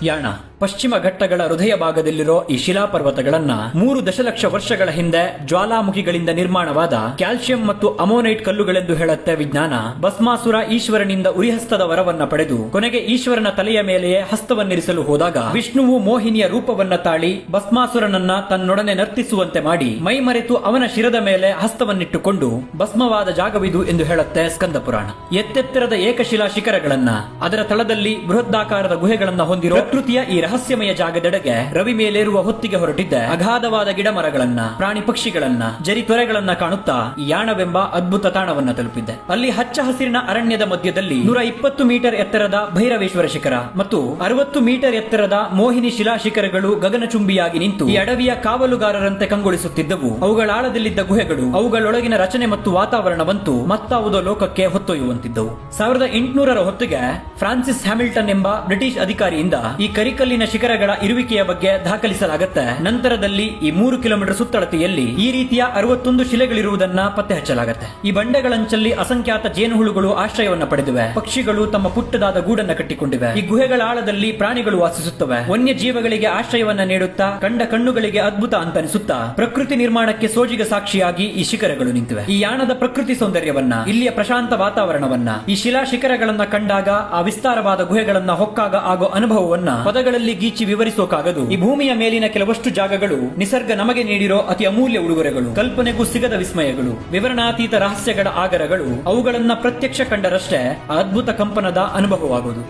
ಯಾಣ ಪಶ್ಚಿಮ ಘಟ್ಟಗಳ ಹೃದಯ ಭಾಗದಲ್ಲಿರೋ ಈ ಶಿಲಾಪರ್ವತಗಳನ್ನ 3 ದಶಲಕ್ಷ ವರ್ಷಗಳ ಹಿಂದೆ ಜ್ವಾಲಾಮುಖಿಗಳಿಂದ ನಿರ್ಮಾಣವಾದ ಕ್ಯಾಲ್ಸಿಯಂ ಮತ್ತು ಅಮೋನೈಟ್ ಕಲ್ಲುಗಳೆಂದು ಹೇಳುತ್ತೆ ವಿಜ್ಞಾನ. ಭಸ್ಮಾಸುರ ಈಶ್ವರನಿಂದ ಉರಿಹಸ್ತದ ವರವನ್ನ ಪಡೆದು ಕೊನೆಗೆ ಈಶ್ವರನ ತಲೆಯ ಮೇಲೆಯೇ ಹಸ್ತವನ್ನಿರಿಸಲು ಹೋದಾಗ ವಿಷ್ಣುವು ಮೋಹಿನಿಯ ರೂಪವನ್ನ ತಾಳಿ ಭಸ್ಮಾಸುರನನ್ನ ತನ್ನೊಡನೆ ನರ್ತಿಸುವಂತೆ ಮಾಡಿ ಮೈಮರೆತು ಅವನ ಶಿರದ ಮೇಲೆ ಹಸ್ತವನ್ನಿಟ್ಟುಕೊಂಡು ಭಸ್ಮವಾದ ಜಾಗವಿದು ಎಂದು ಹೇಳುತ್ತೆ ಸ್ಕಂದ ಪುರಾಣ. ಎತ್ತೆತ್ತರದ ಏಕಶಿಲಾ ಶಿಖರಗಳನ್ನ ಅದರ ತಳದಲ್ಲಿ ಬೃಹದಾಕಾರದ ಗುಹೆಗಳನ್ನ ಹೊಂದಿರೋ ಪ್ರಕೃತಿಯ ಈ ರಹಸ್ಯಮಯ ಜಾಗದೆಡೆಗೆ ರವಿ ಮೇಲೇರುವ ಹೊತ್ತಿಗೆ ಹೊರಟಿದ್ದ ಅಗಾಧವಾದ ಗಿಡ ಮರಗಳನ್ನ ಪ್ರಾಣಿ ಪಕ್ಷಿಗಳನ್ನ ಜರಿ ತೊರೆಗಳನ್ನ ಕಾಣುತ್ತಾ ಈ ಯಾಣವೆಂಬ ಅದ್ಭುತ ತಾಣವನ್ನ ತಲುಪಿದ್ದೆ. ಅಲ್ಲಿ ಹಚ್ಚ ಹಸಿರಿನ ಅರಣ್ಯದ ಮಧ್ಯದಲ್ಲಿ 120 ಮೀಟರ್ ಎತ್ತರದ ಭೈರವೇಶ್ವರ ಶಿಖರ ಮತ್ತು 60 ಮೀಟರ್ ಎತ್ತರದ ಮೋಹಿನಿ ಶಿಲಾ ಶಿಖರಗಳು ಗಗನಚುಂಬಿಯಾಗಿ ನಿಂತು ಈ ಅಡವಿಯ ಕಾವಲುಗಾರರಂತೆ ಕಂಗೊಳಿಸುತ್ತಿದ್ದವು. ಅವುಗಳ ಆಳದಲ್ಲಿದ್ದ ಗುಹೆಗಳು ಅವುಗಳೊಳಗಿನ ರಚನೆ ಮತ್ತು ವಾತಾವರಣವಂತೂ ಮತ್ತಾವುದೋ ಲೋಕಕ್ಕೆ ಹೊತ್ತೊಯ್ಯುವಂತಿದ್ದವು. 1800ರ ಹೊತ್ತಿಗೆ ಫ್ರಾನ್ಸಿಸ್ ಹ್ಯಾಮಿಲ್ಟನ್ ಎಂಬ ಬ್ರಿಟಿಷ್ ಅಧಿಕಾರಿಯಿಂದ ಈ ಕರಿಕಲ್ಲಿನ ಶಿಖರಗಳ ಇರುವಿಕೆಯ ಬಗ್ಗೆ ದಾಖಲಿಸಲಾಗುತ್ತೆ. ನಂತರದಲ್ಲಿ ಈ 3 ಕಿಲೋಮೀಟರ್ ಸುತ್ತಳತೆಯಲ್ಲಿ ಈ ರೀತಿಯ 61 ಶಿಲೆಗಳಿರುವುದನ್ನ ಪತ್ತೆ ಹಚ್ಚಲಾಗುತ್ತೆ. ಈ ಬಂಡೆಗಳಂಚಲ್ಲಿ ಅಸಂಖ್ಯಾತ ಜೇನುಹುಳುಗಳು ಆಶ್ರಯವನ್ನ ಪಡೆದಿವೆ. ಪಕ್ಷಿಗಳು ತಮ್ಮ ಪುಟ್ಟದಾದ ಗೂಡನ್ನ ಕಟ್ಟಿಕೊಂಡಿವೆ. ಈ ಗುಹೆಗಳ ಆಳದಲ್ಲಿ ಪ್ರಾಣಿಗಳು ವಾಸಿಸುತ್ತವೆ. ವನ್ಯ ಜೀವಗಳಿಗೆ ಆಶ್ರಯವನ್ನ ನೀಡುತ್ತಾ ಕಂಡ ಕಣ್ಣುಗಳಿಗೆ ಅದ್ಭುತ ಅಂತನಿಸುತ್ತಾ ಪ್ರಕೃತಿ ನಿರ್ಮಾಣಕ್ಕೆ ಸೋಜಿಗ ಸಾಕ್ಷಿಯಾಗಿ ಈ ಶಿಖರಗಳು ನಿಂತಿವೆ. ಈ ಯಾಣದ ಪ್ರಕೃತಿ ಸೌಂದರ್ಯವನ್ನ, ಇಲ್ಲಿಯ ಪ್ರಶಾಂತ ವಾತಾವರಣವನ್ನ, ಈ ಶಿಲಾ ಶಿಖರಗಳನ್ನ ಕಂಡಾಗ ಆ ವಿಸ್ತಾರವಾದ ಗುಹೆಗಳನ್ನ ಹೊಕ್ಕಾಗ ಆಗೋ ಅನುಭವವನ್ನ ಪದಗಳಲ್ಲಿ ಗೀಚಿ ವಿವರಿಸೋಕಾಗದು. ಈ ಭೂಮಿಯ ಮೇಲಿನ ಕೆಲವಷ್ಟು ಜಾಗಗಳು ನಿಸರ್ಗ ನಮಗೆ ನೀಡಿರೋ ಅತಿ ಅಮೂಲ್ಯ ಉಡುಗೊರೆಗಳು, ಕಲ್ಪನೆಗೂ ಸಿಗದ ವಿಸ್ಮಯಗಳು, ವಿವರಣಾತೀತ ರಹಸ್ಯಗಳ ಆಗರಗಳು. ಅವುಗಳನ್ನ ಪ್ರತ್ಯಕ್ಷ ಕಂಡರಷ್ಟೇ ಆ ಅದ್ಭುತ ಕಂಪನದ ಅನುಭವವಾಗುವುದು.